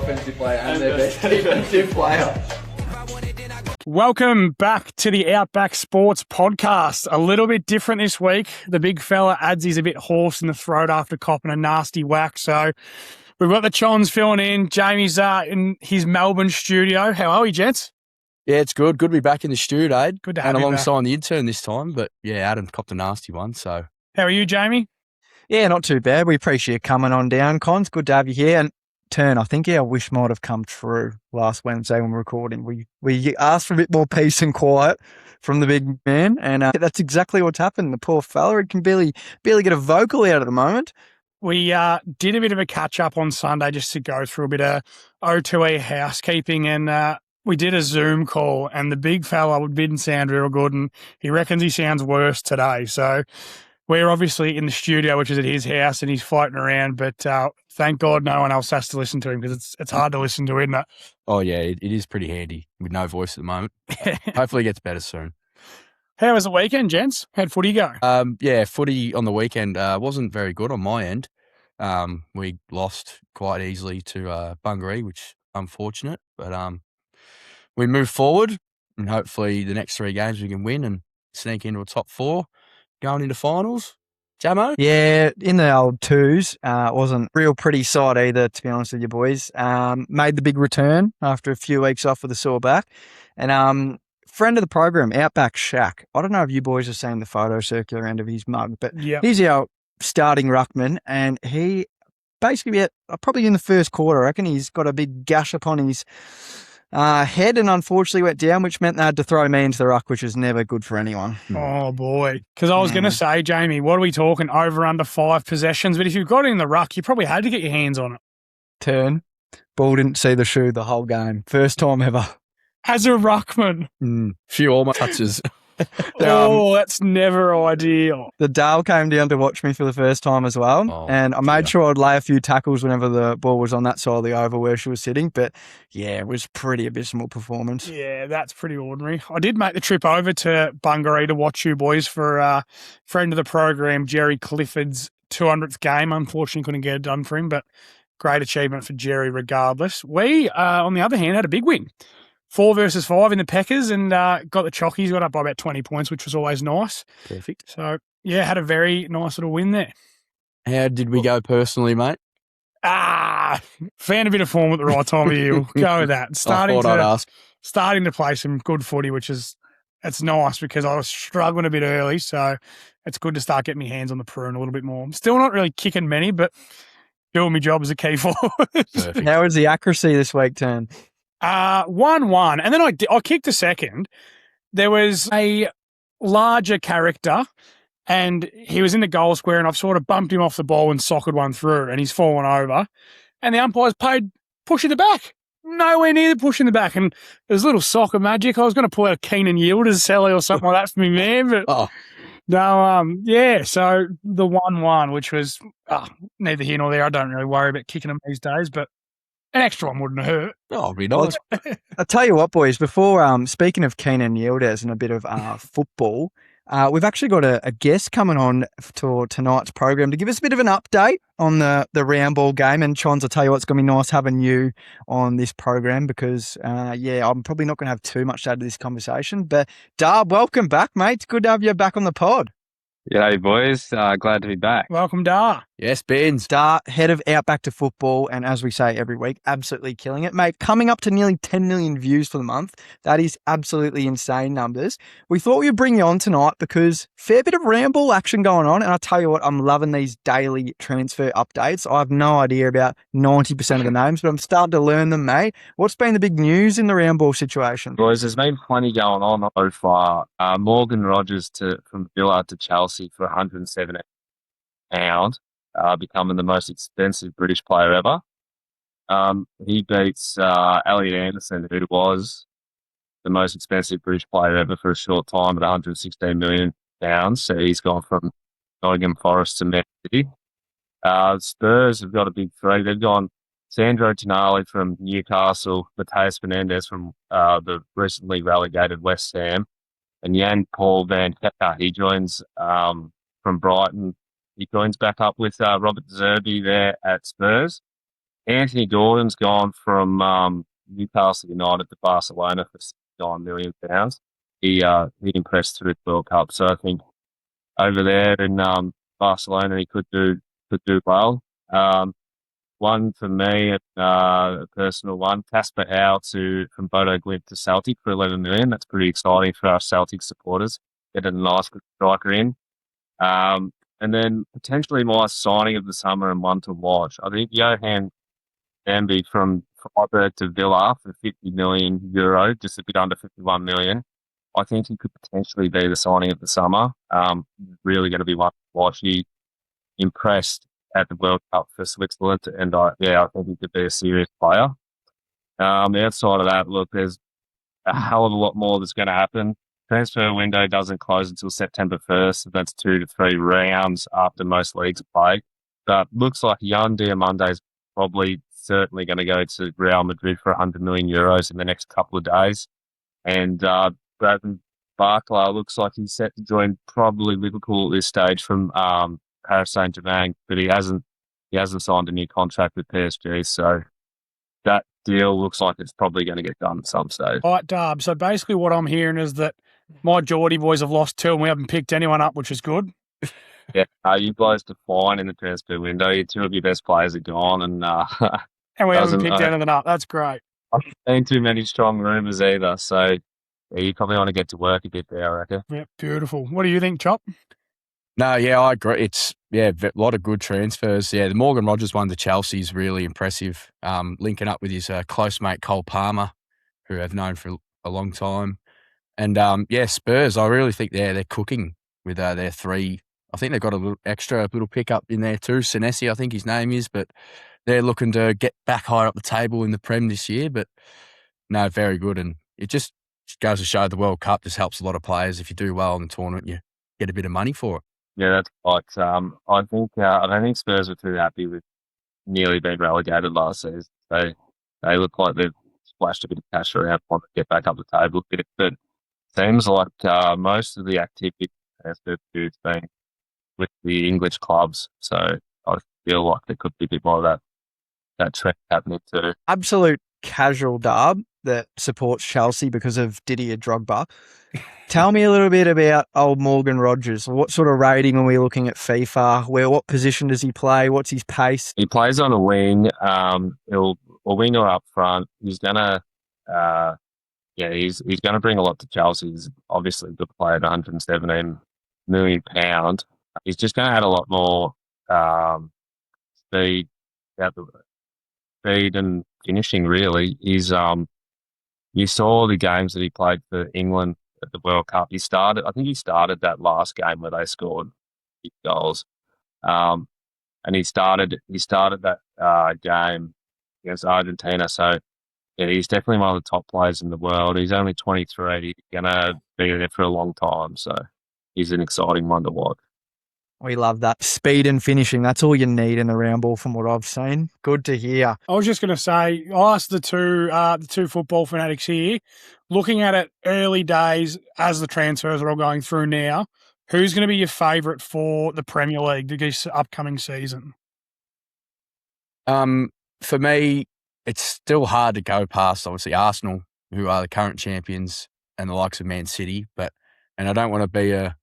offensive player and their best defensive player. Welcome back to the Outback Sports Podcast. A little bit different this week. The big fella, Adsy's a bit hoarse in the throat after copping a nasty whack. So we've got the Chons filling in. Jamie's in his Melbourne studio. How are we, gents? Yeah, it's good. Good to be back in the studio, Aid. Good to have and you alongside back. the intern this time. But yeah, Adam copped a nasty one. So how are you, Jamie? Yeah, not too bad. We appreciate you coming on down, Cons. Good to have you here. And Turn, I think our wish might have come true last Wednesday when we were recording. We asked for a bit more peace and quiet from the big man, and that's exactly what's happened. The poor fella, he can barely get a vocal out at the moment. We did a bit of a catch-up on Sunday just to go through a bit of O2E housekeeping, and we did a Zoom call, and the big fella didn't sound real good, and he reckons he sounds worse today. So we're obviously in the studio, which is at his house, and he's floating around, but thank God no one else has to listen to him because it's hard to listen to, isn't it? oh yeah, it is pretty handy with no voice at the moment. Hopefully it gets better soon. How was the weekend, gents? How'd footy go? Yeah, footy on the weekend wasn't very good on my end. We lost quite easily to Bungaree, which unfortunate, but we move forward and hopefully the next 3 games we can win and sneak into a top 4 going into finals. Jamo? Yeah, in the old twos, wasn't real pretty sight either, to be honest with you boys. Made the big return after a few weeks off with a sore back. And friend of the program, Outback Shaq. I don't know if you boys have seen the photo circular end of his mug, but he's our starting ruckman, and he basically, probably in the first quarter, I reckon he's got a big gash upon his head and unfortunately went down, which meant they had to throw me into the ruck, which is never good for anyone. Oh, boy. Because I was going to say, Jamie, what are we talking? Over, under 5 possessions? But if you've got it in the ruck, you probably had to get your hands on it. Turn. Ball didn't see the shoe the whole game. First time ever. As a ruckman. Few almost touches. That's never ideal. The Dale came down to watch me for the first time as well, and I made sure I'd lay a few tackles whenever the ball was on that side of the oval where she was sitting, but yeah, it was pretty abysmal performance. Yeah, that's pretty ordinary. I did make the trip over to Bungaree to watch you boys for a friend of the program, Jerry Clifford's 200th game. Unfortunately, couldn't get it done for him, but great achievement for Jerry regardless. We, on the other hand, had a big win. 4 versus 5 in the Peckers and got the Chockies, got up by about 20 points, which was always nice. Perfect. So, yeah, had a very nice little win there. How did we go personally, mate? Found a bit of form at the right time of year. We'll go with that. Starting to play some good footy, it's nice because I was struggling a bit early, so it's good to start getting my hands on the prune a little bit more. I'm still not really kicking many, but doing my job as a key forward. How was the accuracy this week, Turn? 1-1. And then I kicked a second. There was a larger character and he was in the goal square and I've sort of bumped him off the ball and socked one through and he's fallen over. And the umpire's paid pushing the back. Nowhere near the push in the back. And there's a little soccer magic. I was going to pull out a Keenan Yildiz Sally or something like that for me, man. But no, so the 1-1, which was neither here nor there. I don't really worry about kicking them these days, but an extra one wouldn't hurt. Oh, it'd be nice. I'll tell you what, boys, before speaking of Keenan Yildiz and a bit of football, we've actually got a guest coming on to tonight's program to give us a bit of an update on the round ball game. And Chons, I'll tell you what, it's going to be nice having you on this program because, I'm probably not going to have too much to add to this conversation. But Dar, welcome back, mate. It's good to have you back on the pod. G'day, boys. Glad to be back. Welcome, Dar. Yes, Benz. Dar, head of Outback to Football, and as we say every week, absolutely killing it. Mate, coming up to nearly 10 million views for the month. That is absolutely insane numbers. We thought we would bring you on tonight because fair bit of round ball action going on, and I'll tell you what, I'm loving these daily transfer updates. I have no idea about 90% of the names, but I'm starting to learn them, mate. What's been the big news in the round ball situation? Boys, there's been plenty going on so far. Morgan Rogers from Villa to Chelsea for £170, becoming the most expensive British player ever. He beats Elliot Anderson, who was the most expensive British player ever for a short time at £116 million. So he's gone from Nottingham Forest to Man City. Spurs have got a big 3. They've gone Sandro Tonali from Newcastle, Mateus Fernandes from the recently relegated West Ham, and Jan Paul van Hecker. He joins from Brighton. He joins back up with Robert Zerbi there at Spurs. Anthony Gordon's gone from Newcastle United to Barcelona for £69 million. He impressed through the World Cup, so I think over there in Barcelona he could do well. One for me, a personal one, Casper Howe from Bodo Glimt to Celtic for $11 million. That's pretty exciting for our Celtic supporters. Getting a nice striker in. And then potentially my signing of the summer and one to watch. I think Johan Amby from Freiburg to Villa for €50 million, just a bit under 51 million. I think he could potentially be the signing of the summer. Really going to be one to watch. He impressed at the World Cup for Switzerland, and I think he could be a serious player. Outside of that, look, there's a hell of a lot more that's going to happen. Transfer window doesn't close until September 1st. So that's 2 to 3 rounds after most leagues play. But looks like Jan Diamande is probably certainly going to go to Real Madrid for €100 million in the next couple of days. And Bradman Barkla looks like he's set to join probably Liverpool at this stage from Paris Saint-Germain, but he hasn't signed a new contract with PSG. So that deal looks like it's probably going to get done at some stage. All right, Darb. So basically what I'm hearing is that my Geordie boys have lost 2 and we haven't picked anyone up, which is good. Yeah, you guys define in the transfer window. 2 of your best players are gone, and we haven't picked anything up. That's great. I haven't seen too many strong rumours either, so you probably want to get to work a bit there, I reckon. Yeah, beautiful. What do you think, Chop? No, yeah, I agree. It's a lot of good transfers. Yeah, the Morgan Rogers one to Chelsea is really impressive. Linking up with his close mate Cole Palmer, who I've known for a long time. And Spurs, I really think they're cooking with their 3. I think they've got a little pickup in there too. Senesi, I think his name is, but they're looking to get back higher up the table in the Prem this year. But no, very good. And it just goes to show the World Cup just helps a lot of players. If you do well in the tournament, you get a bit of money for it. Yeah, that's right. I don't think Spurs were too happy with nearly being relegated last season. They look like they've splashed a bit of cash around, want to get back up the table a bit. But seems like most of the activity has been with the English clubs. So I feel like there could be a bit more of that trend happening too. Absolute casual Darb that supports Chelsea because of Didier Drogba. Tell me a little bit about old Morgan Rogers. What sort of rating are we looking at FIFA? What position does he play? What's his pace? He plays on a wing. He'll a winger up front. He's gonna he's gonna bring a lot to Chelsea. He's obviously a good player at £117 million. He's just gonna add a lot more speed and finishing. Really, he's you saw the games that he played for England at the World Cup. I think he started that last game where they scored 6 goals. And he started that game against Argentina. So yeah, he's definitely one of the top players in the world. He's only 23. He's gonna be there for a long time. So he's an exciting one to watch. We love that. Speed and finishing. That's all you need in the round ball from what I've seen. Good to hear. I was just going to say, I'll ask the two football fanatics here, looking at it early days as the transfers are all going through now, who's going to be your favourite for the Premier League this upcoming season? For me, it's still hard to go past, obviously, Arsenal, who are the current champions, and the likes of Man City. And I don't want to be a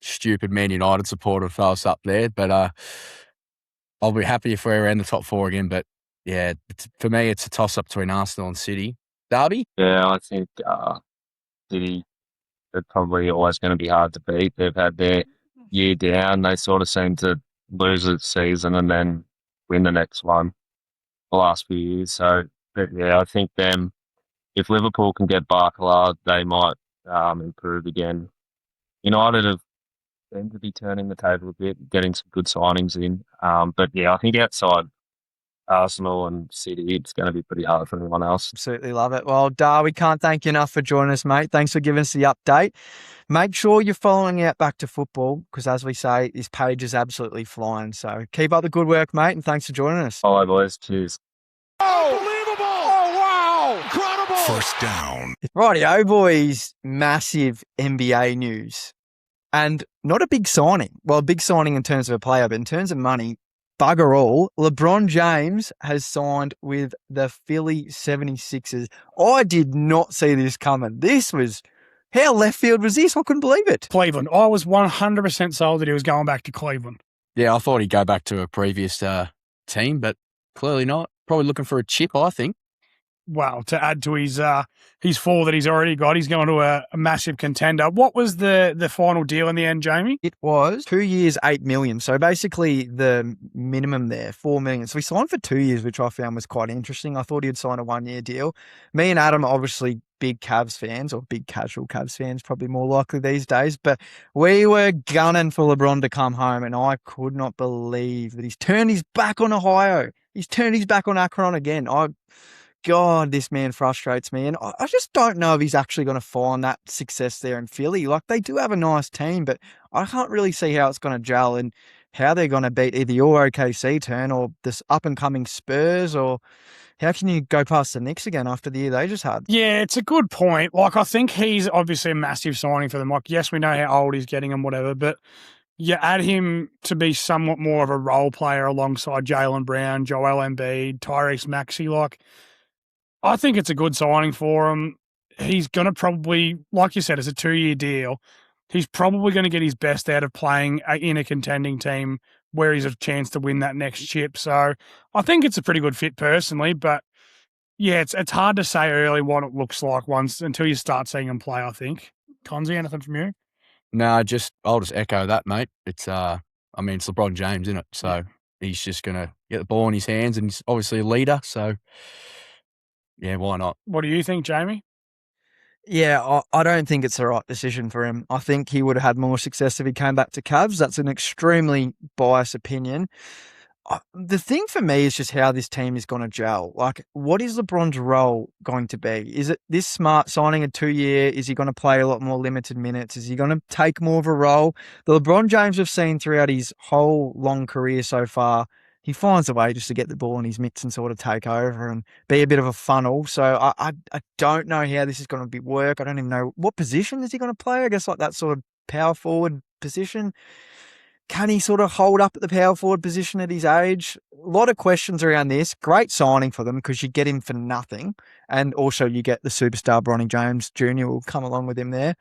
stupid Man United supporter if I was up there, but I'll be happy if we're in the top 4 again. But yeah, for me, it's a toss-up between Arsenal and City. Derby? Yeah, I think City are probably always going to be hard to beat. They've had their year down. They sort of seem to lose a season and then win the next one the last few years. So, but yeah, I think if Liverpool can get Barkla, they might improve again. United have seemed to be turning the table a bit, getting some good signings in. But yeah, I think outside Arsenal and City, it's going to be pretty hard for anyone else. Absolutely love it. Well, Dar, we can't thank you enough for joining us, mate. Thanks for giving us the update. Make sure you're following Outback to Football because, as we say, this page is absolutely flying. So keep up the good work, mate, and thanks for joining us. Hello, boys. Cheers. Unbelievable! Oh, wow! Incredible! First down. Rightio, boys. Massive NBA news. And not a big signing. Well, a big signing in terms of a player, but in terms of money, bugger all, LeBron James has signed with the Philly 76ers. I did not see this coming. This was, how left field was this? I couldn't believe it. Cleveland. I was 100% sold that he was going back to Cleveland. Yeah, I thought he'd go back to a previous team, but clearly not. Probably looking for a chip, I think. Well, to add to his 4 that he's already got, he's going to a massive contender. What was the final deal in the end, Jamie? It was 2 years, $8 million. So basically the minimum there, $4 million. So he signed for 2 years, which I found was quite interesting. I thought he'd sign a 1 year deal. Me and Adam are obviously big Cavs fans, or big casual Cavs fans, probably more likely these days. But we were gunning for LeBron to come home, and I could not believe that he's turned his back on Ohio. He's turned his back on Akron again. God, this man frustrates me. And I just don't know if he's actually going to find that success there in Philly. Like, they do have a nice team, but I can't really see how it's going to gel and how they're going to beat either your OKC turn or this up-and-coming Spurs, or how can you go past the Knicks again after the year they just had? Yeah, it's a good point. Like, I think he's obviously a massive signing for them. Like, yes, we know how old he's getting and whatever, but you add him to be somewhat more of a role player alongside Jaylen Brown, Joel Embiid, Tyrese Maxey. Like, I think it's a good signing for him. He's going to probably, like you said, it's a 2 year deal. He's probably going to get his best out of playing in a contending team where he's a chance to win that next chip. So I think it's a pretty good fit personally, but yeah, it's hard to say early what it looks like until you start seeing him play, I think. Conzi, anything from you? No, I'll just echo that, mate. It's it's LeBron James, isn't it? So he's just going to get the ball in his hands, and he's obviously a leader. So yeah, why not? What do you think, Jamie? Yeah, I don't think it's the right decision for him. I think he would have had more success if he came back to Cavs. That's an extremely biased opinion. The thing for me is just how this team is going to gel. Like, what is LeBron's role going to be? Is it this smart signing a 2 year? Is he going to play a lot more limited minutes? Is he going to take more of a role? The LeBron James we've seen throughout his whole long career so far, he finds a way just to get the ball in his mitts and sort of take over and be a bit of a funnel. So I don't know how this is going to work. I don't even know what position is he going to play. I guess like that sort of power forward position. Can he sort of hold up at the power forward position at his age? A lot of questions around this. Great signing for them because you get him for nothing. And also you get the superstar Bronny James Jr. will come along with him there.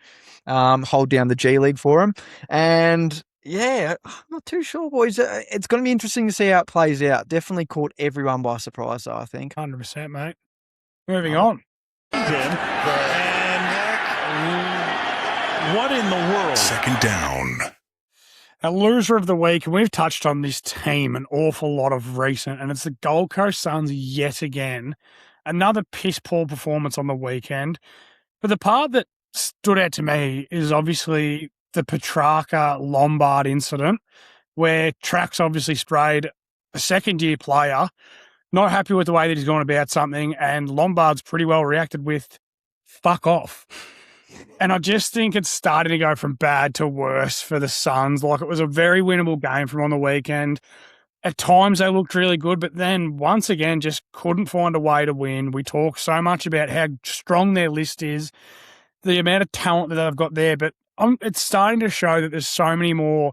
Hold down the G League for him. And yeah, I'm not too sure, boys. It's going to be interesting to see how it plays out. Definitely caught everyone by surprise, though, I think. 100%, mate. Moving on. And what in the world? Second down. A loser of the week, and we've touched on this team an awful lot of recent, and it's the Gold Coast Suns yet again. Another piss-poor performance on the weekend. But the part that stood out to me is obviously the Petrarca-Lombard incident, where Trax obviously sprayed a second-year player, not happy with the way that he's gone about something, and Lombard's pretty well reacted with, fuck off. And I just think it's starting to go from bad to worse for the Suns. Like, it was a very winnable game from on the weekend. At times they looked really good, but then once again just couldn't find a way to win. We talk so much about how strong their list is, the amount of talent that they've got there, but it's starting to show that there's so many more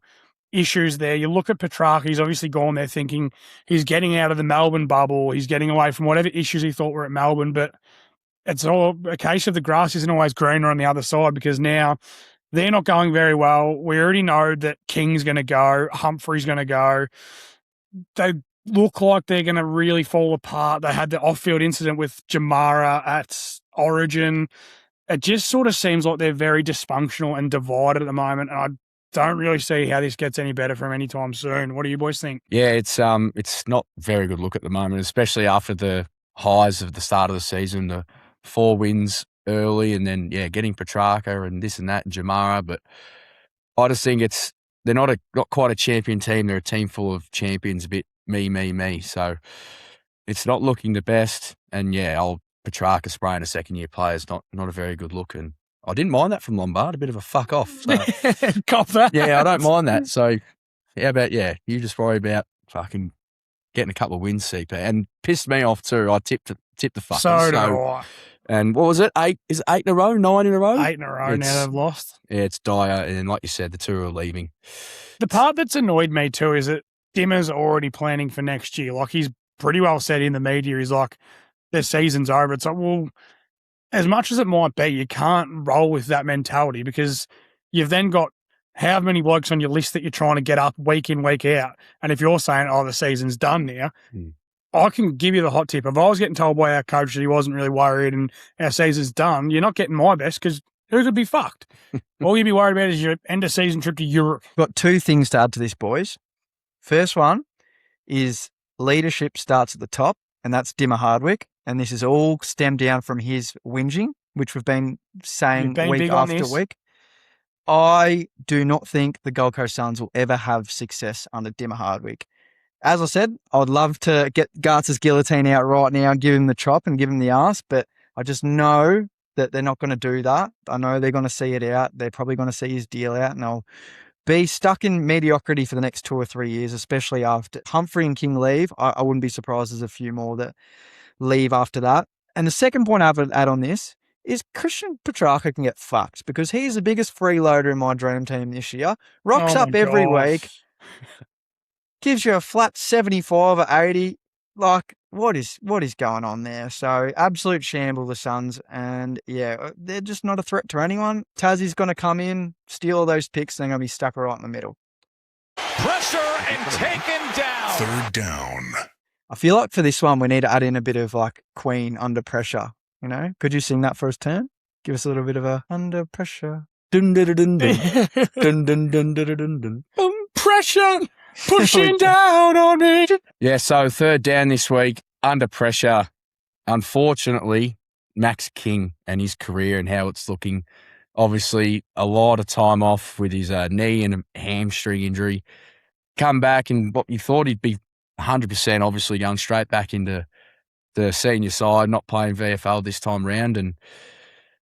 issues there. You look at Petrarca, he's obviously gone there thinking he's getting out of the Melbourne bubble, he's getting away from whatever issues he thought were at Melbourne, but it's all a case of the grass isn't always greener on the other side, because now they're not going very well. We already know that King's going to go, Humphrey's going to go. They look like they're going to really fall apart. They had the off-field incident with Jamara at Origin. It just sort of seems like they're very dysfunctional and divided at the moment, and I don't really see how this gets any better from any time soon. What do you boys think? Yeah, it's not a very good look at the moment, especially after the highs of the start of the season, the 4 wins early, and then getting Petrarca and this and that and Jamara. But I just think they're not quite a champion team. They're a team full of champions, a bit me. So it's not looking the best. And old Petrarca spraying a second-year player is not a very good look. And I didn't mind that from Lombard, a bit of a fuck off. So, Cop that. Yeah, I don't mind that. So how about, you just worry about fucking getting a couple of wins, CP. And pissed me off too. I tipped the fuckers. So do I. And what was it? 8? Is it 8 in a row? 9 in a row? 8 in a row now they've lost. Yeah, it's dire. And like you said, the 2 are leaving. The part that's annoyed me too is that Dimmer's already planning for next year. Like, he's pretty well said in the media, he's like, their season's over. It's like, well, as much as it might be, you can't roll with that mentality because you've then got how many blokes on your list that you're trying to get up week in, week out. And if you're saying, oh, the season's done now, I can give you the hot tip. If I was getting told by our coach that he wasn't really worried and our season's done, you're not getting my best because who could be fucked? All you'd be worried about is your end-of-season trip to Europe. Got two things to add to this, boys. First one is leadership starts at the top, and that's Damien Hardwick. And this is all stemmed down from his whinging, which we've been saying week after week. I do not think the Gold Coast Suns will ever have success under Damien Hardwick. As I said, I would love to get Garts' guillotine out right now and give him the chop and give him the ass, but I just know that they're not going to do that. I know they're going to see it out. They're probably going to see his deal out, and they'll be stuck in mediocrity for the next 2 or 3 years, especially after Humphrey and King leave. I wouldn't be surprised there's a few more that leave after that. And the second point I would add on this is Christian Petrarca can get fucked because he's the biggest freeloader in my dream team this year. Rocks up every week, gives you a flat 75 or 80. Like, what is going on there? So, absolute shamble, the Suns. And, yeah, they're just not a threat to anyone. Tassie's going to come in, steal all those picks, and they're going to be stuck right in the middle. Pressure and taken down. Third down. I feel like for this one, we need to add in a bit of, like, Queen under pressure. You know? Could you sing that for us, Turn? Give us a little bit of a under pressure. Dun dun dun dun dun dun dun dun dun. Pressure pushing down on me. Yeah, so third down this week, under pressure. Unfortunately, Max King and his career and how it's looking. Obviously, a lot of time off with his knee and a hamstring injury. Come back and what you thought he'd be 100%, obviously going straight back into the senior side, not playing VFL this time round. And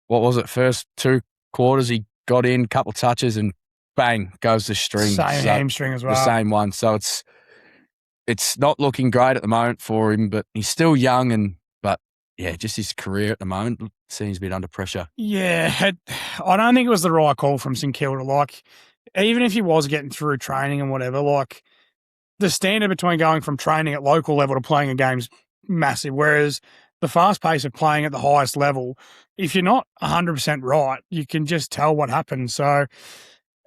what was it? First 2 quarters, he got in, couple touches, and bang, goes the string. Same hamstring as well. The same one. So it's not looking great at the moment for him, but he's still young but yeah, just his career at the moment seems a bit under pressure. Yeah, I don't think it was the right call from St Kilda. Like, even if he was getting through training and whatever, like, the standard between going from training at local level to playing a game's massive, whereas the fast pace of playing at the highest level, if you're not 100% right, you can just tell what happens. So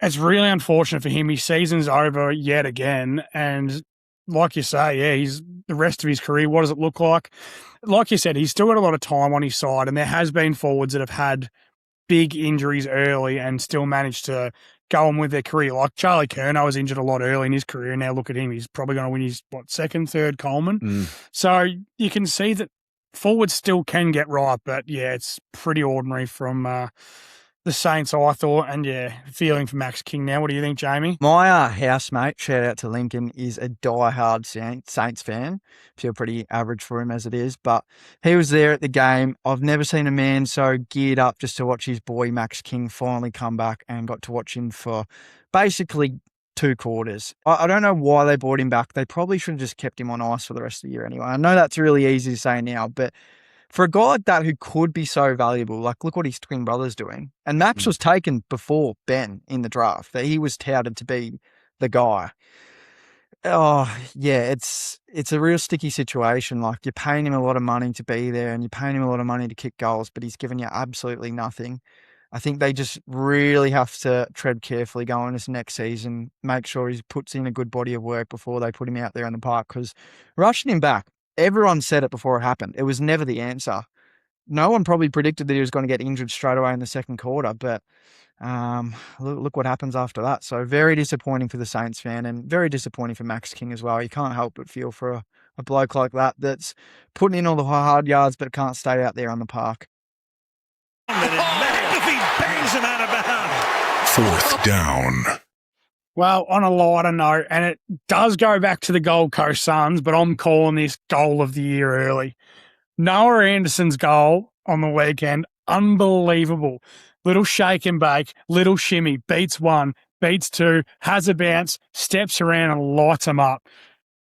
it's really unfortunate for him. His season's over yet again. And like you say, yeah, he's the rest of his career, what does it look like? Like you said, he's still got a lot of time on his side, and there has been forwards that have had big injuries early and still managed to go on with their career. Like Charlie Curnow was injured a lot early in his career, and now look at him. He's probably going to win his, second, third Coleman. So you can see that forwards still can get right, but yeah, it's pretty ordinary from the Saints, I thought. And yeah, feeling for Max King now. What do you think, Jamie? My housemate, shout out to Lincoln, is a diehard Saints fan. Feel pretty average for him as it is, but he was there at the game. I've never seen a man so geared up just to watch his boy Max King finally come back, and got to watch him for basically 2 quarters. I don't know why they brought him back. They probably should have just kept him on ice for the rest of the year anyway. I know that's really easy to say now, but for a guy like that who could be so valuable, like look what his twin brother's doing. And Max was taken before Ben in the draft. That he was touted to be the guy. Oh, yeah, it's a real sticky situation. Like, you're paying him a lot of money to be there, and you're paying him a lot of money to kick goals, but he's given you absolutely nothing. I think they just really have to tread carefully going this next season, make sure he puts in a good body of work before they put him out there in the park, because rushing him back, everyone said it before it happened. It was never the answer. No one probably predicted that he was going to get injured straight away in the second quarter, but look what happens after that. So very disappointing for the Saints fan, and very disappointing for Max King as well. You can't help but feel for a bloke like that that's putting in all the hard yards but can't stay out there on the park. McAfee bangs him out of bounds. Fourth down. Well, on a lighter note, and it does go back to the Gold Coast Suns, but I'm calling this goal of the year early. Noah Anderson's goal on the weekend, unbelievable. Little shake and bake, little shimmy, beats 1, beats 2, has a bounce, steps around and lights them up.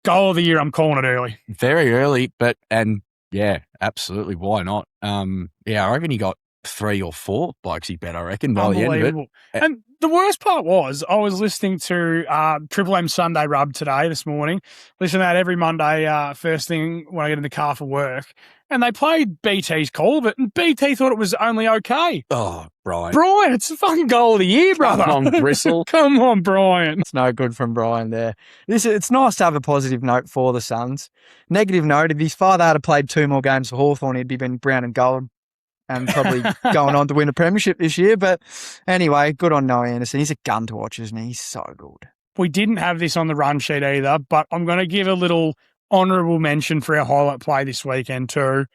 Goal of the year, I'm calling it early. Very early, and yeah, absolutely. Why not? Yeah, I reckon he got 3 or 4 blokes he bet, I reckon, by the end of it. Unbelievable. And the worst part was I was listening to Triple M Sunday Rub this morning. Listen to that every Monday first thing when I get in the car for work. And they played BT's call of it, and BT thought it was only okay. Oh, Brian. Brian, it's the fucking goal of the year, brother. Come on, Bristle. Come on, Brian. It's no good from Brian there. It's nice to have a positive note for the Suns. Negative note, if his father had played 2 more games for Hawthorn, he'd be been brown and gold and probably going on to win a premiership this year. But anyway, good on Noah Anderson. He's a gun to watch, isn't he? He's so good. We didn't have this on the run sheet either, but I'm going to give a little honourable mention for our highlight play this weekend too,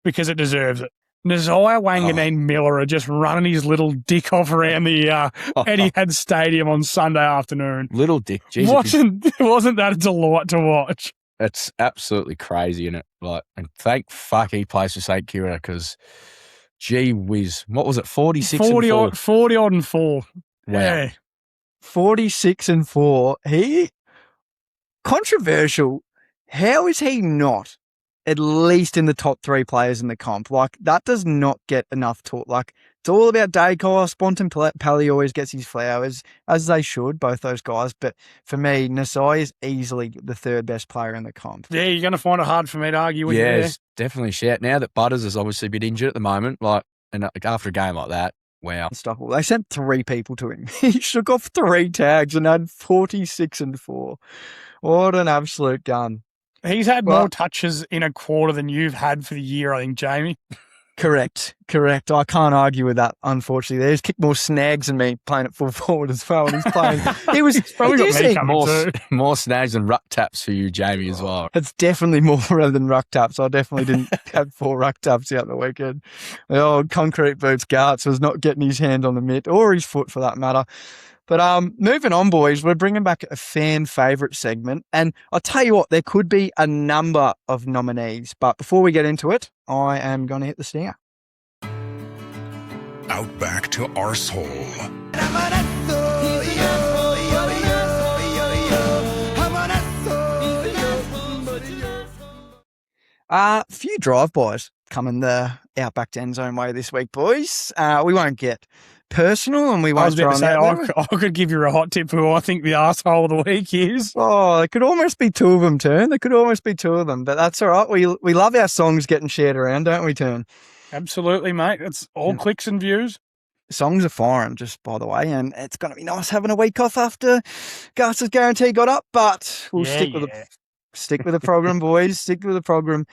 because it deserves it. Nasiah Wanganeen-Milera just running his little dick off around the Etihad Stadium on Sunday afternoon. Little dick. Jesus. Wasn't that a delight to watch? It's absolutely crazy, isn't it? Like, and thank fuck he plays for St Kilda because, gee whiz, what was it? 46 and 4. 40 odd and 4. Wow. Yeah. 46 and 4. Controversial. How is he not at least in the top 3 players in the comp? Like, that does not get enough talk. Like, it's all about Dacor. Spontan Pally always gets his flowers, as they should, both those guys. But for me, Nasiah is easily the 3rd best player in the comp. Yeah, you're going to find it hard for me to argue with you there. Yes, definitely a shout. Now that Butters is obviously a bit injured at the moment, and after a game like that, wow. Unstoppable. They sent 3 people to him. He shook off 3 tags and had 46 and 4. What an absolute gun. He's had more touches in a quarter than you've had for the year, I think, Jamie. Correct. I can't argue with that, unfortunately. He's kicked more snags than me playing at full forward as well. And he's playing. He was probably got me coming too. More snags and ruck taps for you, Jamie, as well. It's definitely more than ruck taps. I definitely didn't have 4 ruck taps out the weekend. The old concrete boots Garts was not getting his hand on the mitt or his foot for that matter. But moving on, boys, we're bringing back a fan favourite segment. And I'll tell you what, there could be a number of nominees. But before we get into it, I am going to hit the stinger. Outback to Arsehole. Few drive-bys coming the Outback to end zone way this week, boys. We won't get personal and we won't I was about to say, I could give you a hot tip who I think the arsehole of the week is. Oh, it could almost be 2 of them, Turn. There could almost be 2 of them, but that's all right. We love our songs getting shared around, don't we, Turn? Absolutely, mate. It's all clicks and views. Songs are foreign, just by the way, and it's going to be nice having a week off after Garts Guarantee got up, but we'll stick with the program, boys. Stick with the program.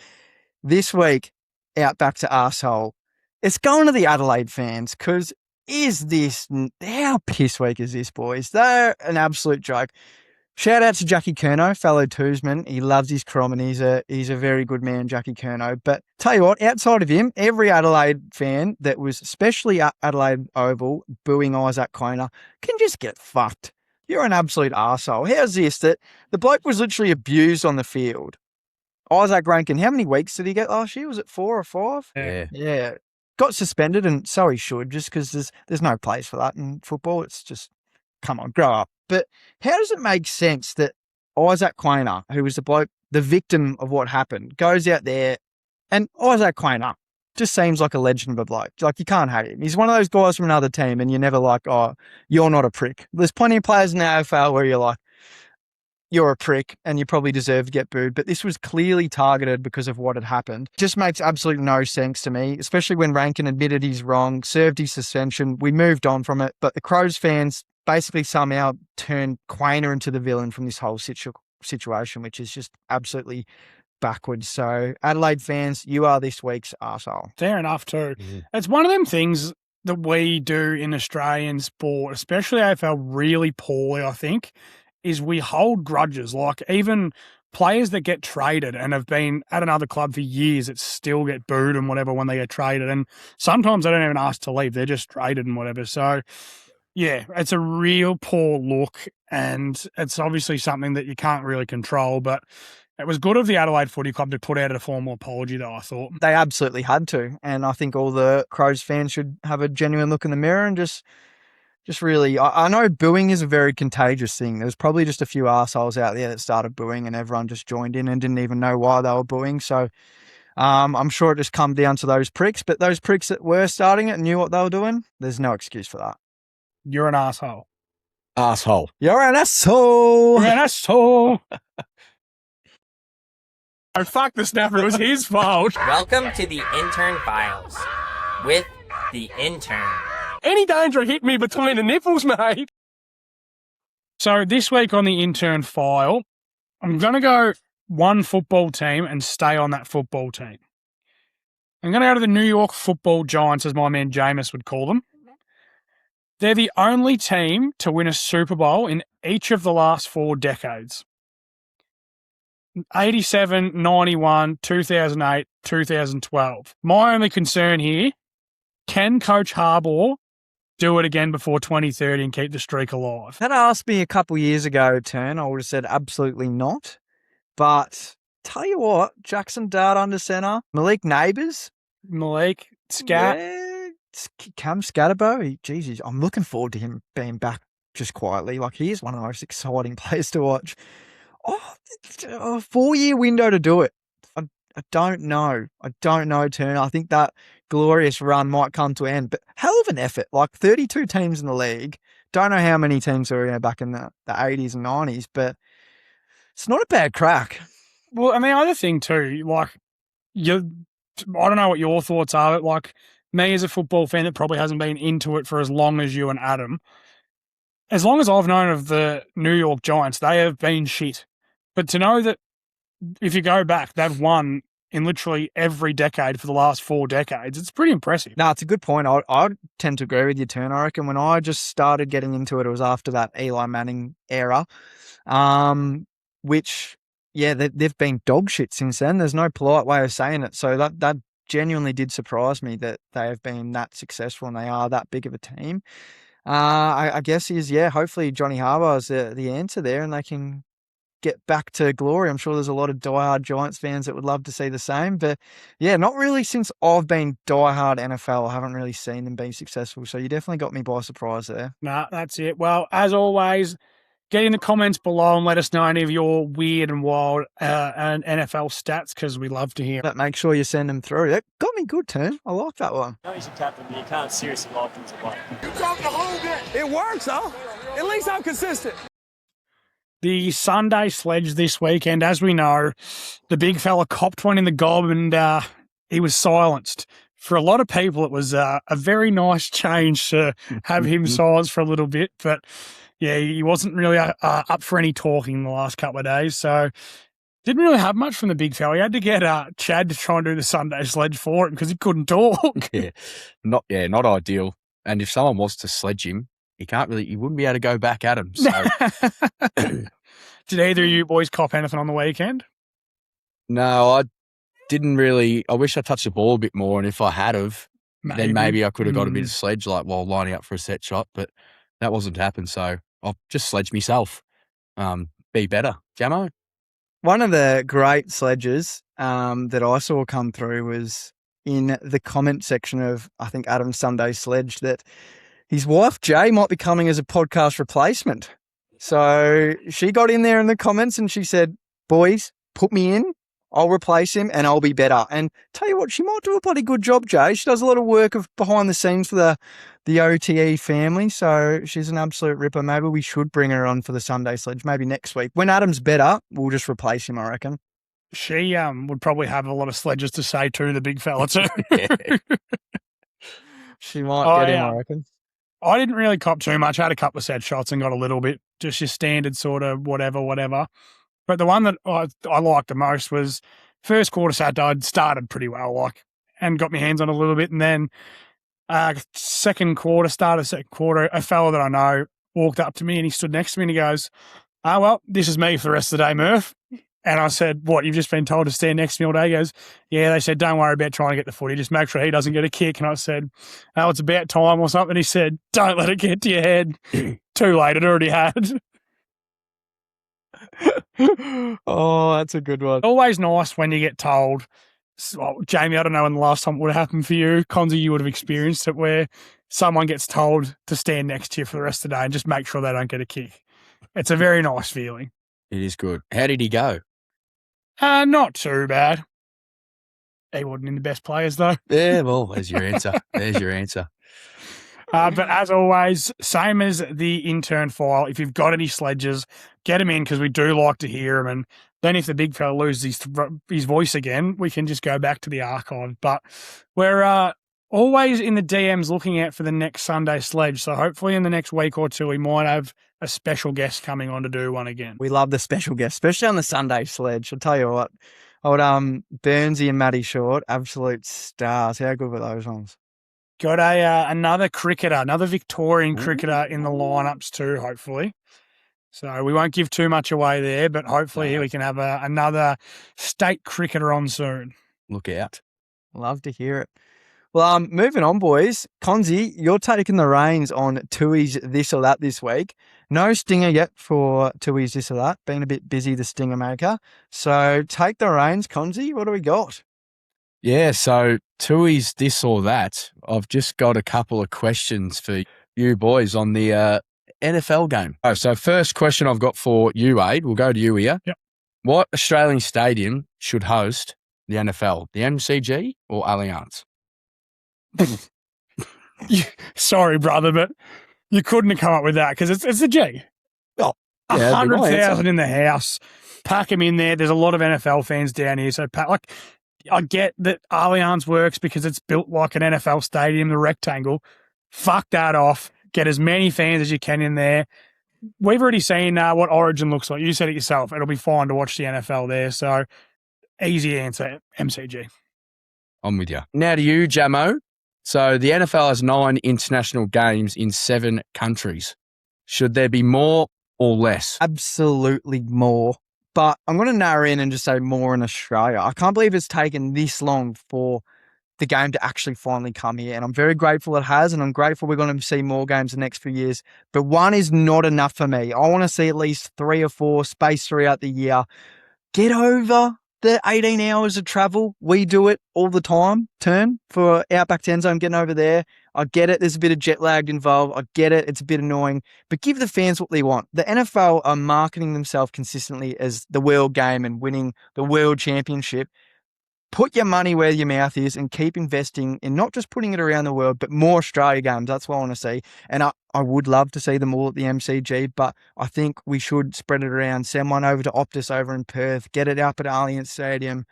This week, Outback to Arsehole. It's going to the Adelaide fans because how piss weak is this, boys? They're an absolute joke. Shout out to Jackie Curnow, fellow Twosman. He loves his crom and he's a very good man, Jackie Curnow. But tell you what, outside of him, every Adelaide fan that was especially at Adelaide Oval booing Isaac Quaynor can just get fucked. You're an absolute arsehole. How's this? That the bloke was literally abused on the field. Isaac Rankin, how many weeks did he get last year? Was it 4 or 5? Yeah. Got suspended, and so he should, just because there's no place for that in football. It's just, come on, grow up. But how does it make sense that Isaac Quaynor, who was the bloke, the victim of what happened, goes out there, and Isaac Quaynor just seems like a legend of a bloke. Like, you can't hate him. He's one of those guys from another team, and you're never like, oh, you're not a prick. There's plenty of players in the AFL where you're like, you're a prick and you probably deserve to get booed. But this was clearly targeted because of what had happened. Just makes absolutely no sense to me, especially when Rankin admitted he's wrong, served his suspension. We moved on from it. But the Crows fans basically somehow turned Quaynor into the villain from this whole situation, which is just absolutely backwards. So Adelaide fans, you are this week's arsehole. Fair enough too. It's one of them things that we do in Australian sport, especially AFL, really poorly, I think, is we hold grudges. Like, even players that get traded and have been at another club for years that still get booed and whatever when they get traded. And sometimes they don't even ask to leave. They're just traded and whatever. So, yeah, it's a real poor look, and it's obviously something that you can't really control. But it was good of the Adelaide Footy Club to put out a formal apology, though, I thought. They absolutely had to. And I think all the Crows fans should have a genuine look in the mirror and just really, I know booing is a very contagious thing. There's probably just a few arseholes out there that started booing and everyone just joined in and didn't even know why they were booing. So I'm sure it just come down to those pricks, but those pricks that were starting it and knew what they were doing, there's no excuse for that. You're an asshole. Arsehole. You're an asshole. You're an asshole. Oh, fuck the snapper. It was his fault. Welcome to the Intern Files with the Intern. Any danger hit me between the nipples, mate. So this week on the Intern File, I'm going to go one football team and stay on that football team. I'm going to go to the New York Football Giants, as my man Jameis would call them. They're the only team to win a Super Bowl in each of the last 4 decades. 87, 91, 2008, 2012. My only concern here, can Coach Harbaugh do it again before 2030 and keep the streak alive? That asked me a couple years ago, Turn. I would have said absolutely not. But tell you what, Jackson Dart under centre, Malik Neighbours. Malik, Scat. Yeah, Cam Scatterbo. Jesus, I'm looking forward to him being back just quietly. Like, he is one of the most exciting players to watch. Oh, a 4-year window to do it. I don't know. I don't know, Turner. I think that glorious run might come to an end. But hell of an effort. Like 32 teams in the league. Don't know how many teams were back in the 80s and 90s, but it's not a bad crack. Well, and the other thing too, like, I don't know what your thoughts are, but like me as a football fan that probably hasn't been into it for as long as you and Adam, as long as I've known of the New York Giants, they have been shit. But to know that if you go back, they've won in literally every decade for the last 4 decades, it's pretty impressive. No, it's a good point. I tend to agree with you, Turner. I reckon when I just started getting into it, it was after that Eli Manning era, which, yeah, they've been dog shit since then. There's no polite way of saying it. So that genuinely did surprise me that they have been that successful and they are that big of a team. I guess hopefully Johnny Harbaugh is the answer there and they can get back to glory. I'm sure there's a lot of diehard Giants fans that would love to see the same. But, yeah, not really since I've been diehard NFL. I haven't really seen them be successful. So you definitely got me by surprise there. Nah, that's it. Well, as always, get in the comments below and let us know any of your weird and wild and NFL stats because we love to hear. But make sure you send them through. That got me good, Turn. I like that one. I know he's a captain, but you can't seriously lock him to one. You talking the whole game. It works, huh? At least I'm consistent. The Sunday Sledge this weekend, as we know, the big fella copped one in the gob and he was silenced. For a lot of people, it was a very nice change to have him silenced for a little bit. But, yeah, he wasn't really up for any talking the last couple of days. So didn't really have much from the big fella. He had to get Chad to try and do the Sunday Sledge for him because he couldn't talk. Not ideal. And if someone was to sledge him, he wouldn't be able to go back at him. So. Did either of you boys cop anything on the weekend? No, I didn't really. I wish I touched the ball a bit more, and if I had then maybe I could have got a bit of sledge like while lining up for a set shot, but that wasn't to happen. So I'll just sledge myself. Be better. Jamo? One of the great sledges that I saw come through was in the comment section of, I think, Adam's Sunday Sledge that his wife, Jay, might be coming as a podcast replacement. So she got in there in the comments and she said, boys, put me in. I'll replace him and I'll be better. And tell you what, she might do a bloody good job, Jay. She does a lot of work behind the scenes for the OTE family. So she's an absolute ripper. Maybe we should bring her on for the Sunday Sledge, maybe next week. When Adam's better, we'll just replace him, I reckon. She would probably have a lot of sledges to say to the big fella too. She might get him, I reckon. I didn't really cop too much. I had a couple of set shots and got a little bit, just your standard sort of whatever. But the one that I liked the most was first quarter Saturday. I'd started pretty well, and got my hands on a little bit. And then second quarter, a fella that I know walked up to me and he stood next to me and he goes, well, this is me for the rest of the day, Murph. And I said, what, you've just been told to stand next to me all day? He goes, yeah, they said, don't worry about trying to get the footy. Just make sure he doesn't get a kick. And I said, oh, it's about time or something. He said, don't let it get to your head. Too late. It already had. Oh, that's a good one. Always nice when you get told. Well, Jamie, I don't know when the last time it would have happened for you. Conzi, you would have experienced it where someone gets told to stand next to you for the rest of the day and just make sure they don't get a kick. It's a very nice feeling. It is good. How did he go? Not too bad. He wasn't in the best players, though. Yeah, well, there's your answer. There's your answer. But as always, same as the intern file, if you've got any sledges, get them in because we do like to hear them. And then if the big fella loses his voice again, we can just go back to the archive. But we're always in the DMs looking out for the next Sunday Sledge. So hopefully in the next week or two, we might have a special guest coming on to do one again. We love the special guests, especially on the Sunday Sledge. I'll tell you what, Burnsy and Matty Short, absolute stars. How good were those ones? Got another cricketer, another Victorian cricketer in the lineups too, hopefully. So we won't give too much away there, but hopefully we can have another state cricketer on soon. Look out. Love to hear it. Well, moving on, boys. Conzi, you're taking the reins on Toohey's This or That this week. No stinger yet for Toohey's This or That. Been a bit busy, the stinger maker. So take the reins, Conzi. What do we got? Yeah, so Toohey's This or That. I've just got a couple of questions for you boys on the NFL game. Oh, so first question I've got for you, Aid. We'll go to you here. Yep. What Australian stadium should host the NFL? The MCG or Allianz? Sorry, brother, but you couldn't have come up with that because it's a G. Oh, yeah, 100,000 in the house. Pack them in there. There's a lot of NFL fans down here. So, I get that Allianz works because it's built like an NFL stadium, the rectangle. Fuck that off. Get as many fans as you can in there. We've already seen what Origin looks like. You said it yourself. It'll be fine to watch the NFL there. So, easy answer, MCG. I'm with you. Now to you, Jamo. So the NFL has 9 international games in 7 countries. Should there be more or less? Absolutely more. But I'm going to narrow in and just say more in Australia. I can't believe it's taken this long for the game to actually finally come here. And I'm very grateful it has. And I'm grateful we're going to see more games the next few years. But 1 is not enough for me. I want to see at least 3 or 4 spaced throughout the year. Get over the 18 hours of travel. We do it all the time. Turn for Outback 10 Zone, getting over there. I get it. There's a bit of jet lag involved. I get it. It's a bit annoying. But give the fans what they want. The NFL are marketing themselves consistently as the world game and winning the world championship. Put your money where your mouth is and keep investing in not just putting it around the world, but more Australia games. That's what I want to see. And I would love to see them all at the MCG, but I think we should spread it around. Send one over to Optus over in Perth. Get it up at Allianz Stadium.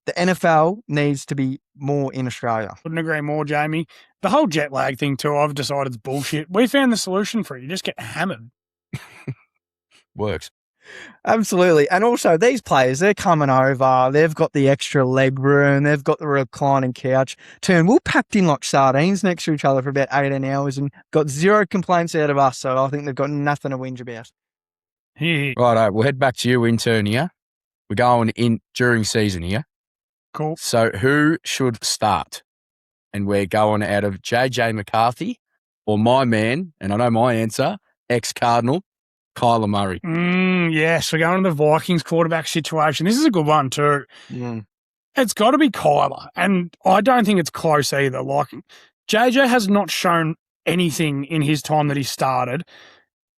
The NFL needs to be more in Australia. Couldn't agree more, Jamie. The whole jet lag thing too, I've decided it's bullshit. We found the solution for it. You just get hammered. Works. Absolutely. And also these players, they're coming over. They've got the extra leg room. They've got the reclining couch. We're packed in like sardines next to each other for about 18 hours and got 0 complaints out of us. So I think they've got nothing to whinge about. Righto, we'll head back to you, intern here. We're going in during season here. Cool. So who should start? And we're going out of JJ McCarthy or my man, and I know my answer, ex-Cardinal, Kyler Murray. Yes, we're going to the Vikings quarterback situation. This is a good one too. It's got to be Kyler, and I don't think it's close either. Like, JJ has not shown anything in his time that he started.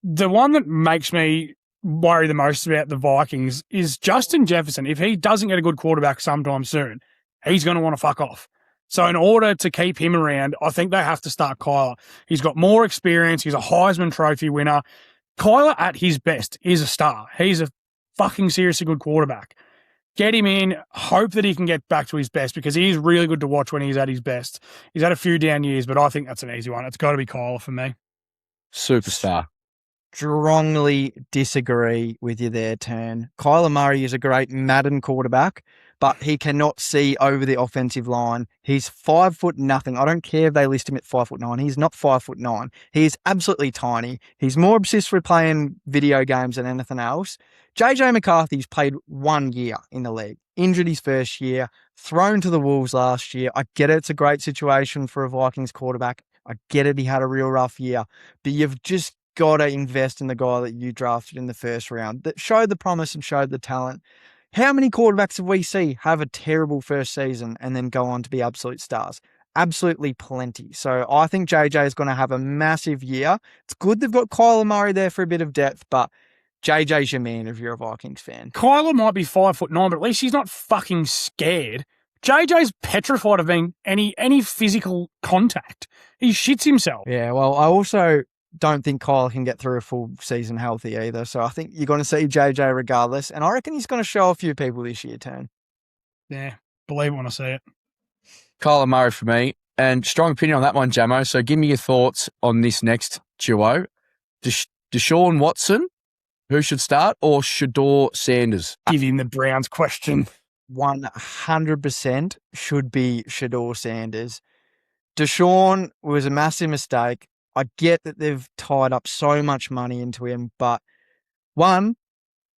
The one that makes me worry the most about the Vikings is Justin Jefferson. If he doesn't get a good quarterback sometime soon, he's going to want to fuck off. So in order to keep him around, I think they have to start Kyler. He's got more experience. He's a Heisman Trophy winner. Kyler at his best is a star. He's a fucking seriously good quarterback. Get him in, hope that he can get back to his best because he's really good to watch when he's at his best. He's had a few down years, but I think that's an easy one. It's got to be Kyler for me. Superstar. Strongly disagree with you there, Turn. Kyler Murray is a great Madden quarterback, but he cannot see over the offensive line. He's 5'0". I don't care if they list him at 5'9". He's not 5'9". He is absolutely tiny. He's more obsessed with playing video games than anything else. JJ McCarthy's played 1 year in the league, injured his first year, thrown to the Wolves last year. I get it. It's a great situation for a Vikings quarterback. I get it. He had a real rough year, but you've just got to invest in the guy that you drafted in the first round that showed the promise and showed the talent. How many quarterbacks have we seen have a terrible first season and then go on to be absolute stars? Absolutely plenty. So I think JJ is going to have a massive year. It's good they've got Kyler Murray there for a bit of depth, but JJ's your man if you're a Vikings fan. Kyler might be 5'9", but at least he's not fucking scared JJ's petrified of being any physical contact. He shits himself. Yeah, well, I also don't think Kyle can get through a full season healthy either. So I think you're going to see JJ regardless. And I reckon he's going to show a few people this year, Turn. Yeah, believe it when I see it. Kyler Murray for me. And strong opinion on that one, Jamo. So give me your thoughts on this next duo. Deshaun Watson, who should start, or Shedeur Sanders? Give him the Browns question. 100% should be Shedeur Sanders. Deshaun was a massive mistake. I get that they've tied up so much money into him, but one,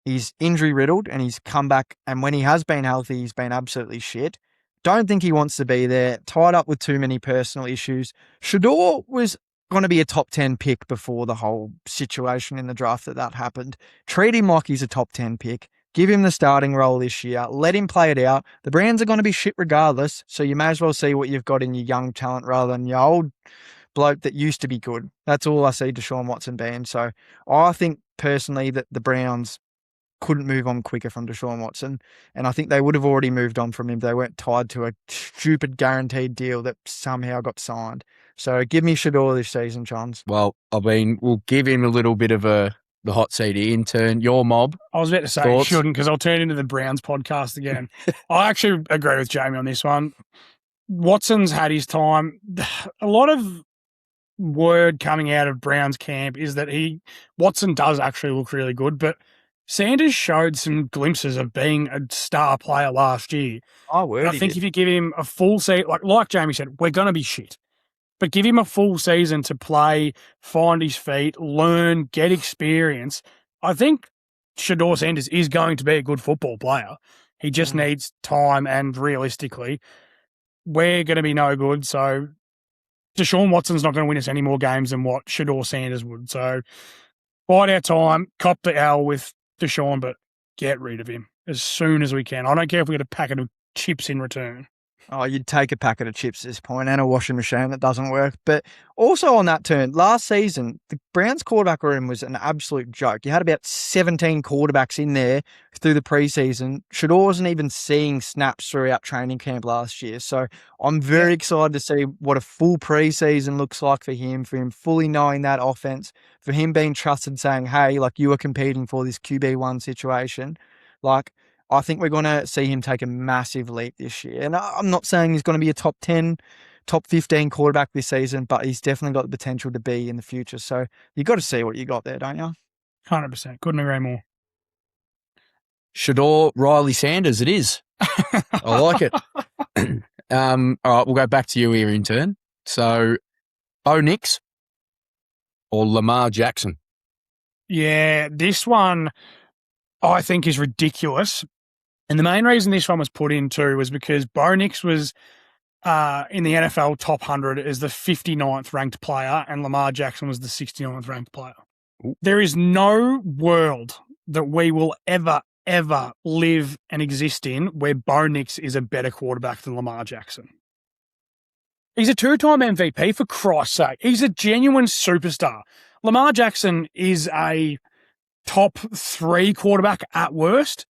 he's injury riddled and he's come back, and when he has been healthy, he's been absolutely shit. Don't think he wants to be there. Tied up with too many personal issues. Shedeur was going to be a top 10 pick before the whole situation in the draft that happened. Treat him like he's a top 10 pick. Give him the starting role this year. Let him play it out. The Browns are going to be shit regardless, so you may as well see what you've got in your young talent rather than your old bloke that used to be good. That's all I see Deshaun Watson being. So I think personally that the Browns couldn't move on quicker from Deshaun Watson, and I think they would have already moved on from him. They weren't tied to a stupid guaranteed deal that somehow got signed. So give me Shedeur this season, Chance. Well, I mean, we'll give him a little bit of the hot seat here. Intern, your mob. I was about to say Thoughts? you shouldn't, because I'll turn into the Browns podcast again. I actually agree with Jamie on this one. Watson's had his time. A lot of word coming out of Brown's camp is that Watson does actually look really good, but Sanders showed some glimpses of being a star player last year. I think if you give him a full season, like Jamie said, we're going to be shit. But give him a full season to play, find his feet, learn, get experience. I think Shedeur Sanders is going to be a good football player. He just needs time, and realistically, we're going to be no good. So Deshaun Watson's not going to win us any more games than what Shedeur Sanders would. So bide our time, cop the L with Deshaun, but get rid of him as soon as we can. I don't care if we get a packet of chips in return. Oh, you'd take a packet of chips at this point and a washing machine that doesn't work. But also on that turn, last season, the Browns quarterback room was an absolute joke. You had about 17 quarterbacks in there through the preseason. Shedeur wasn't even seeing snaps throughout training camp last year. So I'm very excited to see what a full preseason looks like for him fully knowing that offense, for him being trusted, saying, hey, you are competing for this QB1 situation. I think we're going to see him take a massive leap this year. And I'm not saying he's going to be a top 10, top 15 quarterback this season, but he's definitely got the potential to be in the future. So you got to see what you got there, don't you? 100%. Couldn't agree more. Shedeur Riley Sanders, it is. I like it. All right, we'll go back to you here, Intern. So, Bo Nix or Lamar Jackson? Yeah, this one I think is ridiculous. And the main reason this one was put in too was because Bo Nix was in the NFL top 100 as the 59th ranked player, and Lamar Jackson was the 69th ranked player. Ooh. There is no world that we will ever live and exist in where Bo Nix is a better quarterback than Lamar Jackson. He's a two-time MVP, for Christ's sake. He's a genuine superstar. Lamar Jackson is a top 3 quarterback at worst.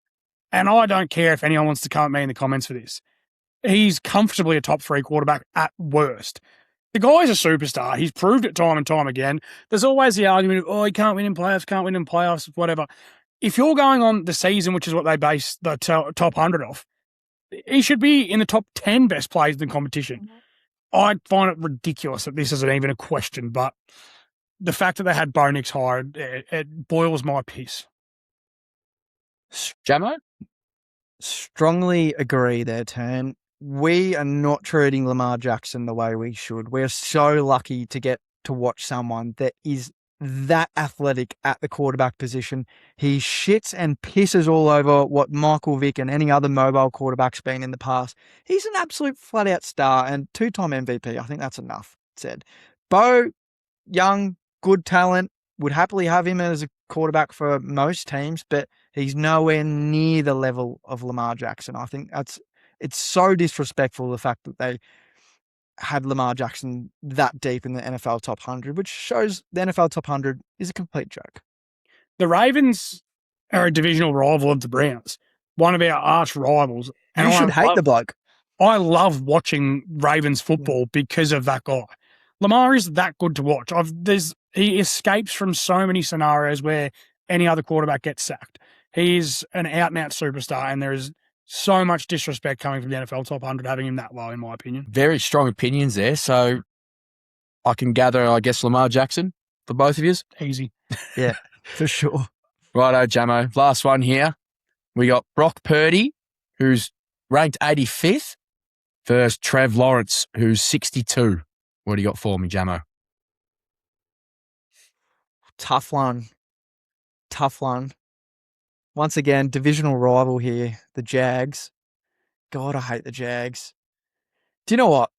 And I don't care if anyone wants to come at me in the comments for this. He's comfortably a top 3 quarterback at worst. The guy's a superstar. He's proved it time and time again. There's always the argument of, he can't win in playoffs, whatever. If you're going on the season, which is what they base the top 100 off, he should be in the top 10 best players in the competition. I find it ridiculous that this isn't even a question, but the fact that they had Bo Nix hired, it boils my piss. Jamo? Strongly agree there, Turn. We are not treating Lamar Jackson the way we should. We're so lucky to get to watch someone that is that athletic at the quarterback position. He shits and pisses all over what Michael Vick and any other mobile quarterback's been in the past. He's an absolute flat-out star and 2-time MVP. I think that's enough said. Bo, young, good talent, would happily have him as a quarterback for most teams, but he's nowhere near the level of Lamar Jackson. I think it's so disrespectful, the fact that they had Lamar Jackson that deep in the NFL top 100, which shows the NFL top 100 is a complete joke. The Ravens are a divisional rival of the Browns, one of our arch rivals. And you should hate the bloke. I love watching Ravens football because of that guy. Lamar is that good to watch. He escapes from so many scenarios where any other quarterback gets sacked. He's an out-and-out superstar, and there is so much disrespect coming from the NFL top 100 having him that low, in my opinion. Very strong opinions there. So I can gather, I guess, Lamar Jackson for both of you. Easy. Yeah, for sure. Righto, Jamo. Last one here. We got Brock Purdy, who's ranked 85th, versus Trev Lawrence, who's 62. What do you got for me, Jamo? Tough one. Once again, divisional rival here, the Jags. God, I hate the Jags. Do you know what?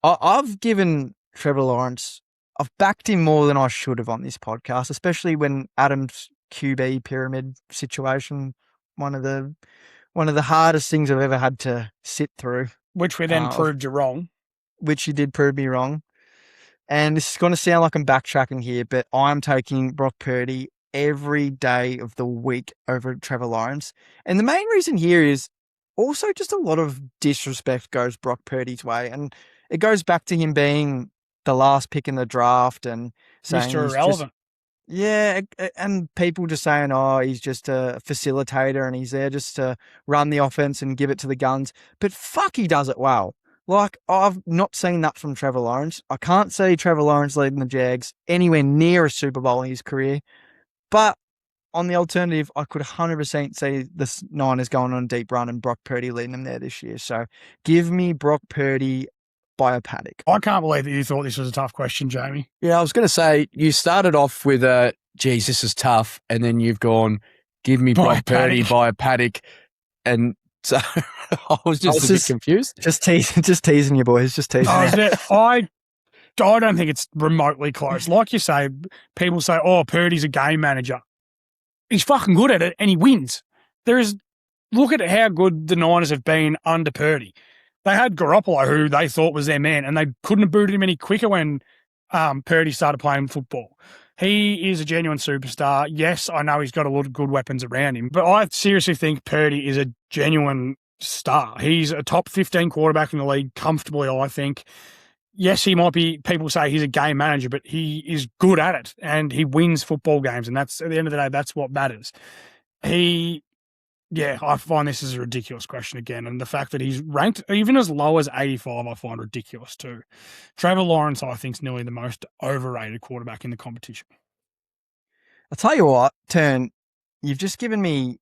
I've given Trevor Lawrence, I've backed him more than I should have on this podcast, especially when Adam's QB pyramid situation, one of the hardest things I've ever had to sit through. Which we then proved you wrong. Which you did prove me wrong. And this is going to sound like I'm backtracking here, but I'm taking Brock Purdy every day of the week over Trevor Lawrence. And the main reason here is also just a lot of disrespect goes Brock Purdy's way. And it goes back to him being the last pick in the draft and saying Mr. Irrelevant. And people just saying, oh, he's just a facilitator and he's there just to run the offense and give it to the guns. But fuck, he does it well. Like, I've not seen that from Trevor Lawrence. I can't see Trevor Lawrence leading the Jags anywhere near a Super Bowl in his career. But on the alternative, I could 100% see the Niners going on a deep run and Brock Purdy leading them there this year. So give me Brock Purdy by a paddock. I can't believe that you thought this was a tough question, Jamie. Yeah, I was going to say, you started off with, geez, this is tough. And then you've gone, give me Brock Purdy by a paddock. And so I was just a bit confused. Just teasing you, boys. Just teasing you. I don't think it's remotely close. Like you say, people say, oh, Purdy's a game manager. He's fucking good at it and he wins. Look at how good the Niners have been under Purdy. They had Garoppolo, who they thought was their man, and they couldn't have booted him any quicker when Purdy started playing football. He is a genuine superstar. Yes, I know he's got a lot of good weapons around him, but I seriously think Purdy is a genuine star. He's a top 15 quarterback in the league comfortably, I think. Yes, he might be, people say he's a game manager, but he is good at it and he wins football games. And that's, at the end of the day, that's what matters. I find this is a ridiculous question again. And the fact that he's ranked even as low as 85, I find ridiculous too. Trevor Lawrence, I think, is nearly the most overrated quarterback in the competition. I'll tell you what, Turn, you've just given me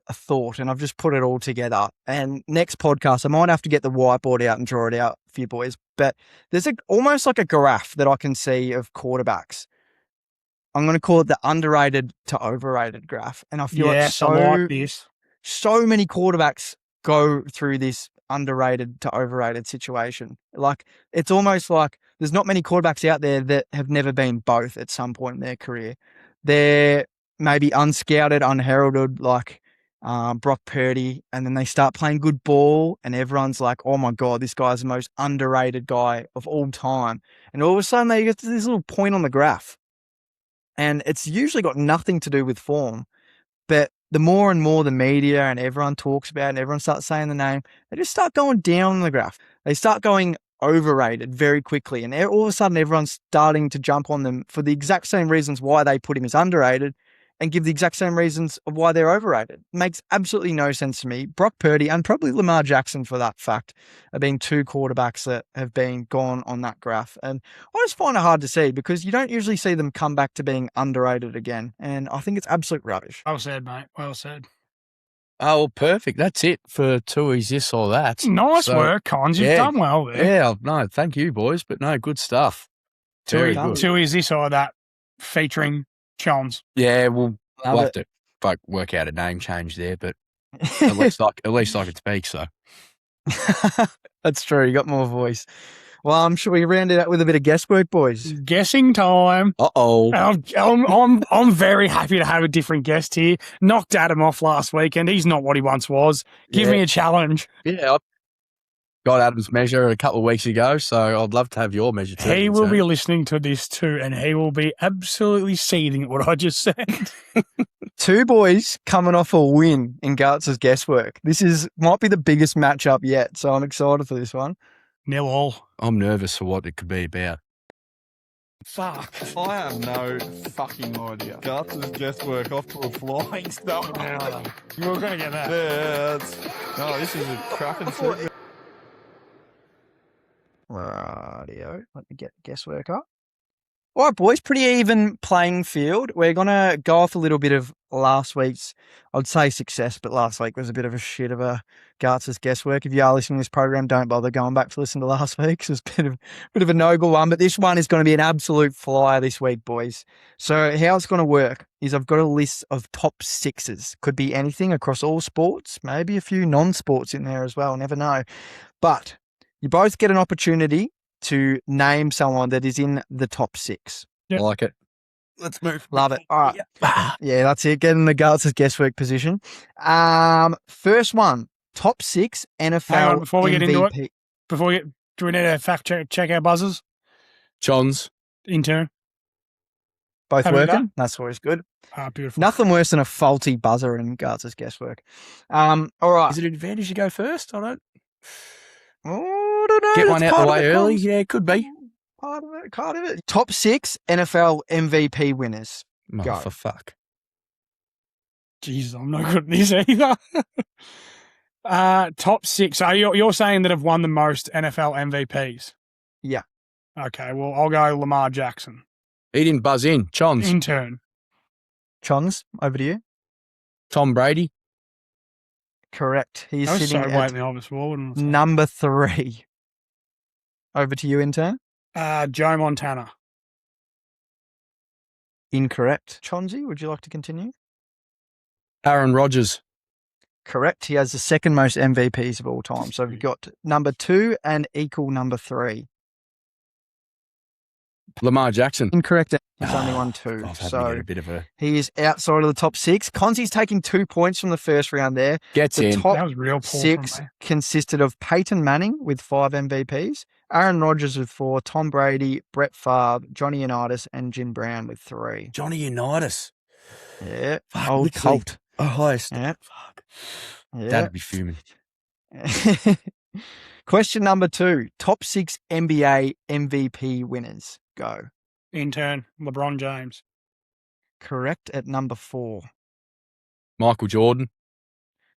a thought and I've just put it all together. And next podcast, I might have to get the whiteboard out and draw it out for you boys. But there's almost like a graph that I can see of quarterbacks. I'm going to call it the underrated to overrated graph. And I feel I like this. So many quarterbacks go through this underrated to overrated situation. Like, it's almost like there's not many quarterbacks out there that have never been both at some point in their career. They're maybe unscouted, unheralded, like Brock Purdy, and then they start playing good ball and everyone's like, oh my God, this guy's the most underrated guy of all time. And all of a sudden they get to this little point on the graph. And it's usually got nothing to do with form. But the more and more the media and everyone talks about it and everyone starts saying the name, they just start going down the graph. They start going overrated very quickly. And all of a sudden, everyone's starting to jump on them for the exact same reasons why they put him as underrated and give the exact same reasons of why they're overrated. Makes absolutely no sense to me. Brock Purdy and probably Lamar Jackson, for that fact, have been two quarterbacks that have been gone on that graph. And I just find it hard to see because you don't usually see them come back to being underrated again. And I think it's absolute rubbish. Well said, mate. Well said. Oh, well, perfect. That's it for Toohey's this or that. Nice work, Conzi. You've done well there. Yeah, no, thank you, boys. But no, good stuff. Very good. Toohey's this or that featuring Chons. Yeah, we'll have to work out a name change there, but at least I can speak, so. That's true. You got more voice. Well, I'm sure we round it out with a bit of guesswork, boys. Guessing time. Uh-oh. I'm very happy to have a different guest here. Knocked Adam off last weekend. He's not what he once was. Give me a challenge. Yeah, I got Adam's measure a couple of weeks ago, so I'd love to have your measure too. He will be listening to this too, and he will be absolutely seething at what I just said. Two boys coming off a win in Garts Guesswork. Might be the biggest matchup yet, so I'm excited for this one. 0-0. I'm nervous for what it could be about. Fuck. I have no fucking idea. Garts Guesswork off to a flying start. You were going to get that. Yeah, this is a cracking segment. Radio. Let me get Guesswork up. All right, boys, pretty even playing field. We're going to go off a little bit of last week's, I'd say success, but last week was a bit of a shit of a Garts Guesswork. If you are listening to this program, don't bother going back to listen to last week's. It was a bit of a no-go one, but this one is going to be an absolute flyer this week, boys. So how it's going to work is I've got a list of top sixes. Could be anything across all sports, maybe a few non-sports in there as well, never know. But you both get an opportunity to name someone that is in the top six. Yep. I like it. Let's move. Love it. All right. Yeah, that's it. Get in the Garts Guesswork position. First one, top six NFL Hang on, before we MVP. get into it, do we need to fact check our buzzers? Johns. Intern. Both Have we working? done? That's always good. Beautiful. Nothing worse than a faulty buzzer in Garts Guesswork. All right. Is it an advantage to go first? I don't. Oh, I don't know. Get That's one out part the of way it, early? Cons. Yeah, it could be. Part of it. Top six NFL MVP winners. Oh, Go. for fuck. Jesus, I'm not good at this either. Top six. So you're saying that have won the most NFL MVPs? Yeah. Okay, well, I'll go Lamar Jackson. He didn't buzz in. Johns. Intern. Chons, over to you. Tom Brady. Correct. He's I was sitting so at waiting the obvious forward. number 3. Over to you, Intern. Joe Montana. Incorrect. Chonzi, would you like to continue? Aaron Rodgers. Correct. He has the second most MVPs of all time. So we've got number 2 and equal number 3. Lamar Jackson. Incorrect. He's only won 2. I've had to So get a bit of a... he is outside of the top 6. Conzi's taking 2 points from the first round there. Gets The in. top That was real poor 6 from me. consisted of Peyton Manning with 5 MVPs, Aaron Rodgers with 4, Tom Brady, Brett Favre, Johnny Unitas, and Jim Brown with 3. Johnny Unitas. Yeah. Fuck, Old literally. Colt. Oh, highest. Yeah. Fuck. Yeah. That'd be fuming. Question number 2. Top 6 NBA MVP winners. Go. Intern. LeBron James. Correct at number 4. Michael Jordan.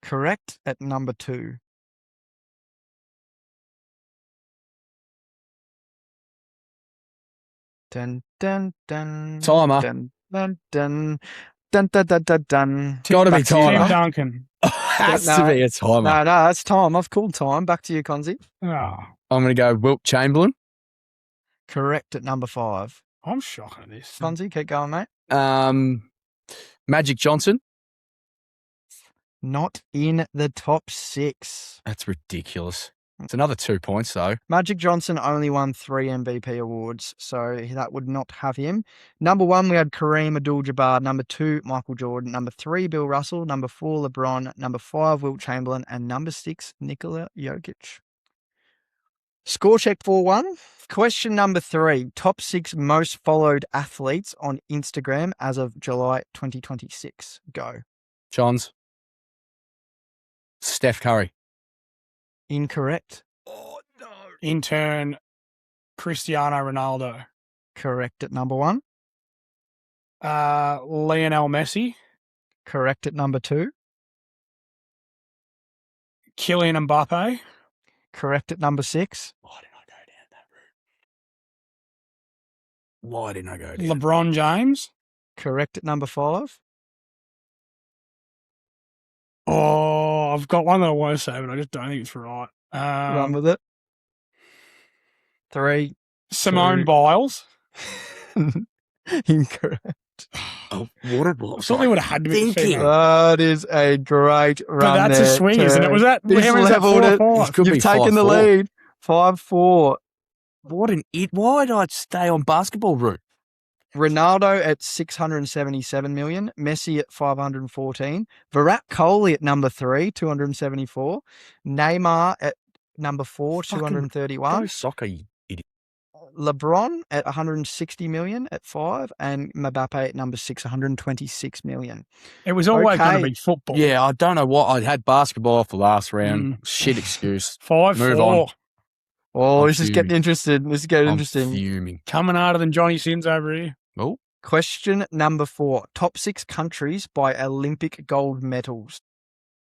Correct at number 2. Dun, dun, dun. Timer. Dun, dun, dun. Dun, dun, dun, dun, dun. It's got to be Back to you. Tim timer. Duncan. Has No. to be a timer. No, that's time. I've called time. Back to you, Conzi. Oh, I'm going to go Wilt Chamberlain. Correct at number 5. I'm shocked at this. Conzi, keep going, mate. Magic Johnson. Not in the top 6. That's ridiculous. It's another 2 points, though. Magic Johnson only won 3 MVP awards, so that would not have him. Number 1, we had Kareem Abdul-Jabbar. Number 2, Michael Jordan. Number 3, Bill Russell. Number 4, LeBron. Number 5, Wilt Chamberlain. And number 6, Nikola Jokic. Score check 4-1. Question number 3. Top 6 most followed athletes on Instagram as of July 2026. Go. Johns. Steph Curry. Incorrect. Intern. Cristiano Ronaldo. Correct at number 1. Lionel Messi. Correct at number 2. Kylian Mbappe. Correct at number 6. Why didn't I go down? LeBron James. Correct at number 5. Oh, I've got one that I want to say, but I just don't think it's right. Run with it. 3. Simone 2. Biles. Incorrect. Oh, what a I thought they would have had to be Thinking. female. That is a great run. But that's there, a swing, isn't it? Turd. Was that? He's How many is that? leveled 4 it. or 5? This could You've be taken the 5-4. lead. 5-4. What an it. Why did I stay on basketball route? Ronaldo at 677 million. Messi at 514. Virat Kohli at number 3, 274. Neymar at number 4, Fucking 231. Go soccer, you idiot. LeBron at 160 million at 5, and Mbappe at number 6, 126 million. It was always going Okay. to be football. Yeah, I don't know what. I had basketball off the last round. Shit excuse. 5-4. Move on. Oh, I'm this is getting fuming. interesting. This is getting I'm interesting. fuming. Coming harder than Johnny Sins over here. Oh, Question number 4. Top 6 countries by Olympic gold medals.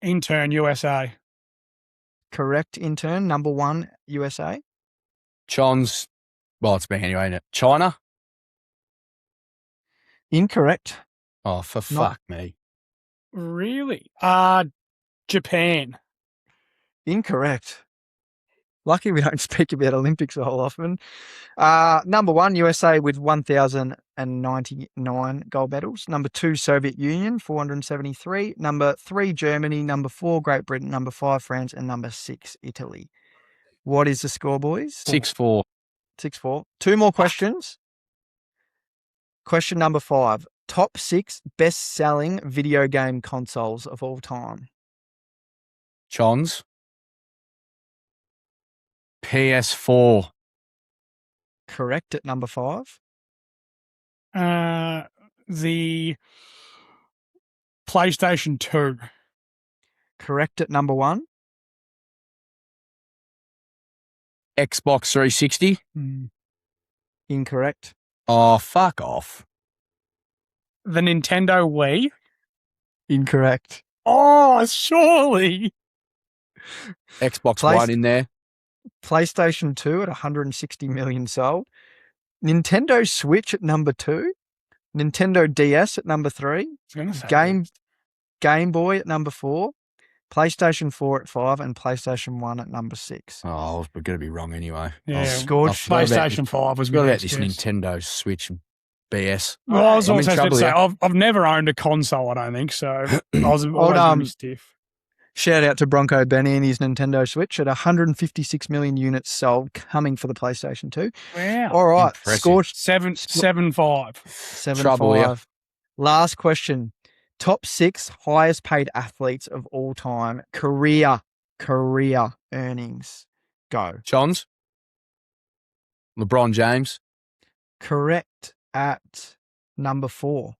Intern, USA. Correct, Intern. Number 1, USA. Chon's. Well, it's me anyway, ain't it? China? Incorrect. Oh, for Not- fuck me. Really? Japan. Incorrect. Lucky we don't speak about Olympics so often. Number 1, USA with 1,099 gold medals. Number 2, Soviet Union, 473. Number 3, Germany. Number 4, Great Britain. Number 5, France. And number 6, Italy. What is the score, boys? 6-4. 6-4. 2 more questions. Question number 5. Top 6 best-selling video game consoles of all time. Chon's. PS4. Correct at number 5. The PlayStation 2. Correct at number 1. Xbox 360. Incorrect. Oh, fuck off. The Nintendo Wii. Incorrect. Oh, surely. Xbox One in there. PlayStation 2 at 160 million sold. Nintendo Switch at number 2. Nintendo DS at number 3. Game Boy at number 4. PlayStation 4 at 5 and PlayStation 1 at number 6. Oh, we're going to be wrong anyway. Yeah, scored PlayStation 5 was Forgot my about next this guess. Nintendo Switch BS. Well, I was I'm in also going to trouble say, here. I've never owned a console, I don't think, so I was always going to be stiff. Shout out to Bronco Benny and his Nintendo Switch at 156 million units sold, coming for the PlayStation 2. Wow. All right, Impressive. score 7-5. 7-5. Trouble here. Last question. Top 6 highest paid athletes of all time. Career earnings. Go. Chon's. LeBron James. Correct at number 4.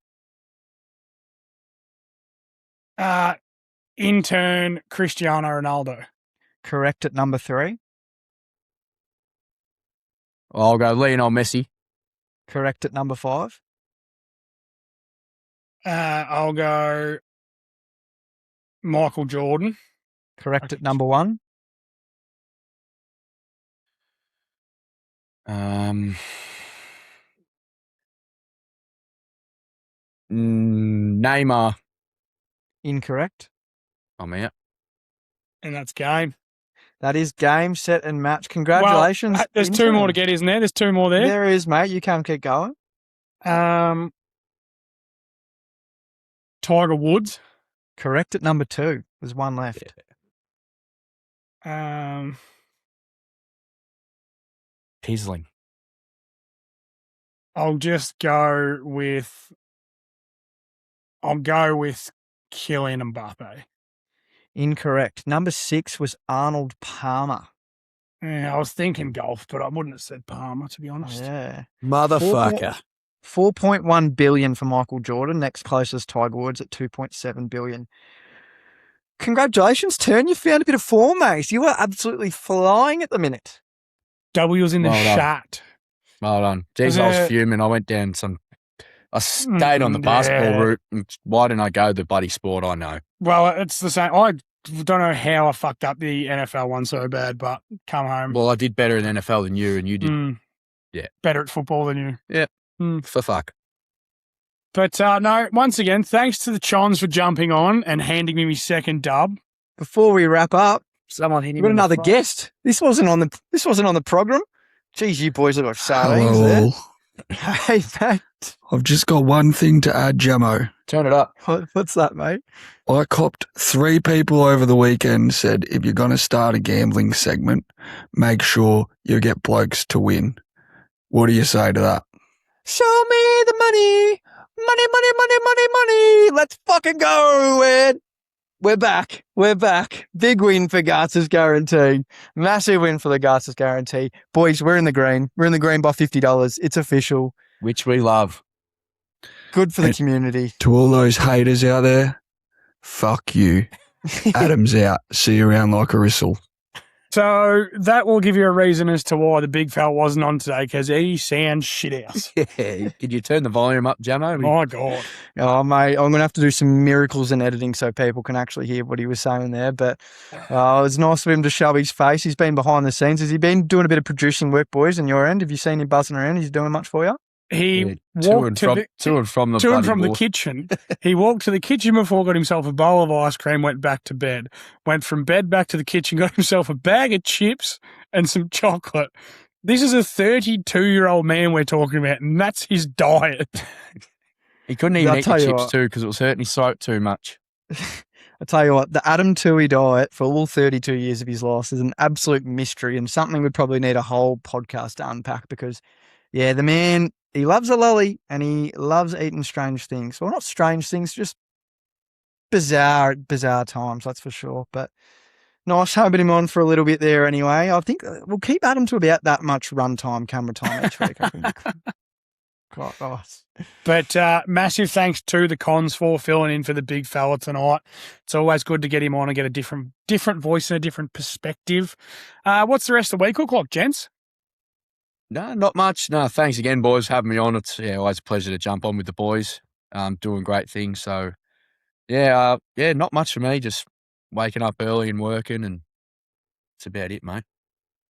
Intern Cristiano Ronaldo. Correct at number 3. I'll go Lionel Messi. Correct at number 5. I'll go Michael Jordan. Correct at number 1. Neymar. Incorrect. I'm out. And that's game. That is game, set, and match. Congratulations. Well, there's 2 more to get, isn't there? There's 2 more there. There is, mate. You can't keep going. Tiger Woods. Correct at number 2. There's 1 left. Pizzling. I'll go with Kylian Mbappe. Incorrect. Number 6 was Arnold Palmer. Yeah, I was thinking golf, but I wouldn't have said Palmer, to be honest. Yeah. Motherfucker. 4.1 billion for Michael Jordan. Next closest, Tiger Woods at 2.7 billion. Congratulations, Turn. You found a bit of form, mate. You are absolutely flying at the minute. W was in the Well done. chat. Well done. Jeez, I was fuming. I went down I stayed on the basketball route. Why didn't I go the bloody sport? I know. Well, it's the same. I don't know how I fucked up the NFL one so bad, but come home. Well, I did better in NFL than you, and you did. Yeah. Better at football than you. Yeah. For fuck. But no, once again, thanks to the Chons for jumping on and handing me my second dub. Before we wrap up, someone hit we've got another guest. This wasn't on the program. Geez, you boys look like sardines there. Hey, mate. I've just got one thing to add, Jamo. Turn it up. What's that, mate? I copped 3 people over the weekend said, if you're going to start a gambling segment, make sure you get blokes to win. What do you say to that? Show me the money. Money, money, money, money, money. Let's fucking go, Ed. We're back. Big win for Garts Guarantee. Massive win for the Garts Guarantee. Boys, we're in the green. We're in the green by $50. It's official. Which we love. Good for the community. To all those haters out there, fuck you. Adam's out. See you around like a whistle. So that will give you a reason as to why the big fella wasn't on today, because he sounds shit house. Yeah. Did you turn the volume up, Jamo? My God. Oh, mate, I'm going to have to do some miracles in editing so people can actually hear what he was saying there. But it was nice of him to show his face. He's been behind the scenes. Has he been doing a bit of producing work, boys, on your end? Have you seen him buzzing around? Is he doing much for you? He to and from the kitchen. He walked to the kitchen before, got himself a bowl of ice cream, went back to bed. Went from bed back to the kitchen, got himself a bag of chips and some chocolate. This is a 32-year-old man we're talking about, and that's his diet. He couldn't even eat the chips too because it was hurting his throat too much. I tell you what, the Adam Toohey diet for all 32 years of his life is an absolute mystery and something we'd probably need a whole podcast to unpack because, yeah, the man, he loves a lolly and he loves eating strange things. Well, not strange things, just bizarre times, that's for sure. But nice having him on for a little bit there anyway. I think we'll keep Adam to about that much runtime, camera time each week. I think. Quite nice. But massive thanks to the Cons for filling in for the big fella tonight. It's always good to get him on and get a different voice and a different perspective. What's the rest of the week look like, gents? No, not much. No, thanks again, boys, for having me on. It's always a pleasure to jump on with the boys. Doing great things. So, not much for me. Just waking up early and working, and that's about it, mate.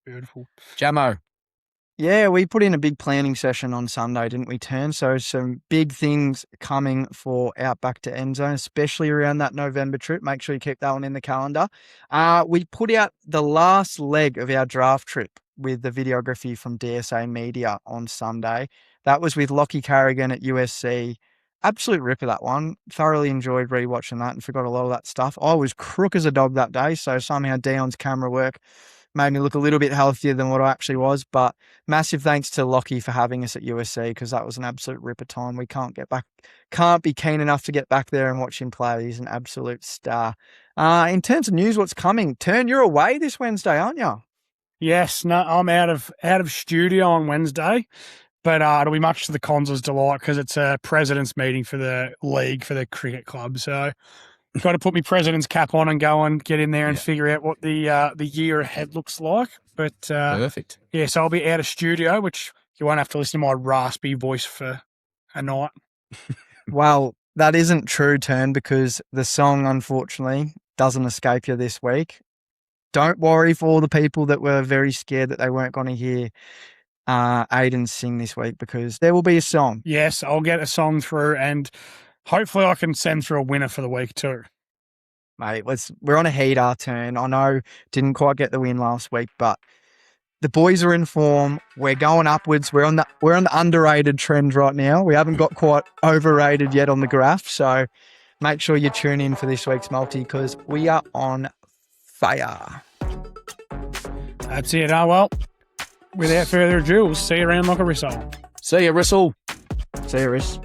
Beautiful. Jamo. Yeah, we put in a big planning session on Sunday, didn't we, Turn? So some big things coming for Outback to End Zone, especially around that November trip. Make sure you keep that one in the calendar. We put out the last leg of our draft trip with the videography from DSA Media on Sunday. That was with Lockie Carrigan at USC. Absolute ripper, that one. Thoroughly enjoyed rewatching that and forgot a lot of that stuff. I was crook as a dog that day, so somehow Dion's camera work made me look a little bit healthier than what I actually was. But massive thanks to Lockie for having us at USC because that was an absolute ripper time. We can't be keen enough to get back there and watch him play. He's an absolute star. In terms of news, what's coming? Turn, you're away this Wednesday, aren't you? Yes, no, I'm out of studio on Wednesday, but it'll be much to the Cons' delight because it's a president's meeting for the league for the cricket club. So got to put my president's cap on and go and get in there and figure out what the year ahead looks like. But perfect. Yeah, so I'll be out of studio, which you won't have to listen to my raspy voice for a night. Well, that isn't true, Turn, because the song, unfortunately, doesn't escape you this week. Don't worry for all the people that were very scared that they weren't going to hear Aidan sing this week because there will be a song. Yes, I'll get a song through and hopefully I can send through a winner for the week too. Mate, we're on a heater, Turn. I know didn't quite get the win last week, but the boys are in form. We're going upwards. We're on the underrated trend right now. We haven't got quite overrated yet on the graph, so make sure you tune in for this week's multi because we are on fire. That's it. Oh, well, without further ado, we'll see you around like a Arsehole. See you, Russell. See you, Riss.